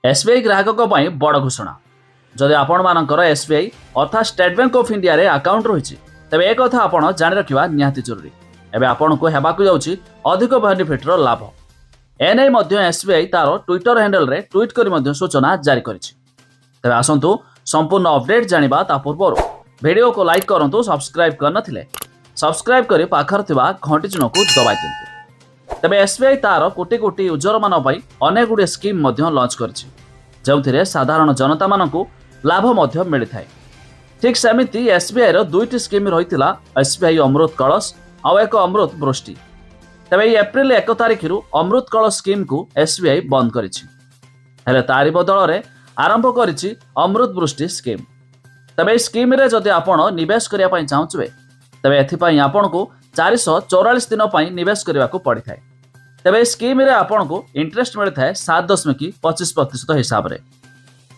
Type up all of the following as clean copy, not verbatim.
SBI ग्राहकों बड़ घोषणा जदि आपण मानकर एसबीआई अर्थात स्टेट बैंक ऑफ इंडिया रे अकाउंट रही तेज एक कथा आपण जानि रखिबा निहाती जरूरी। एबे आपण को हेबाकु जाउची अधिक बेनिफिटर लाभ। एने मध्य एसबीआई तार ट्विटर हैंडल रे ट्वीट करी मध्य सूचना जारी करिछि। तेबे आसंतु संपूर्ण अपडेट जानिबा ता पूर्व वीडियो को लाइक करंतु, सब्सक्राइब करनथिले सब्सक्राइब करी पाखर थिबा घंटी चिन्ह को दबाइ दियंतु। तेबे एसबीआई तार कोटी कोटी यूजर मान पई अनेक गुडे स्कीम मध्य लॉन्च करिछि, जोंथिरे साधारण जनता मानकु लाभ मध्य मिलिथाय। ठीक सेमिति एसबीआई रो दुईटी स्कीम रहितिला, एसबीआई अमृत कलश और एक अमृत वृष्टि। तेबे एप्रिल 1 तारिख रु अमृत कलश स्कीम को एसबीआई बंद करिछि, हेले तारि बदल रे आरंभ करिछि अमृत वृष्टि स्कीम। तेबे स्कीम रे जदि आपण निवेश करिया पई चाहुचबे तेबे एथि पई आपण को 444 दिन पई निवेश करिया को पड़िथाय। तेबे स्कीम रे आपण को इंटरेस्ट मिलिथाय 7.25% हिसाब रे,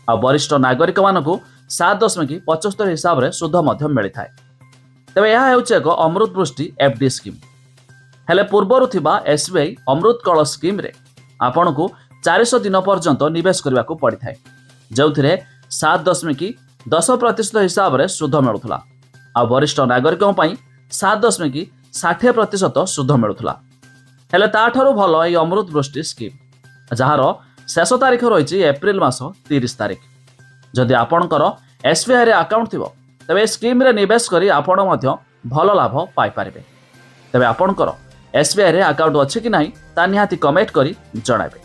आ वरिष्ठ नागरिक मानकु 7.75 हिसाब रे सुध मध्य मिलिथाय। तेबे यह हेउचे एक अमृत वृष्टि एफडी स्कीम। हेले पूर्वरु थिबा एसबीआई अमृत कलश स्कीम रे आपण को 400 दिन पर्यंत निवेश करिया को पड़िथाय, जोथिरे 7.10% हिसाब रे सुध मिलुथला, आ वरिष्ठ नागरिकों पई 7.60% सुध मिलुथला। हेले ताठारु भल ए अमृत वृष्टि स्कीम जार शेष तारीख रही एप्रिल मास 30 तारिख। जदि आपणकर एसबीआई रे अकाउंट थिबो तेबे स्कीम रे निवेश करी आपण मध्य भल लाभ पाई पारिबे। तेबे आपणकर एसबीआई रे अकाउंट अछि कि नाही ता निहाती कमेंट करी जणाइबे।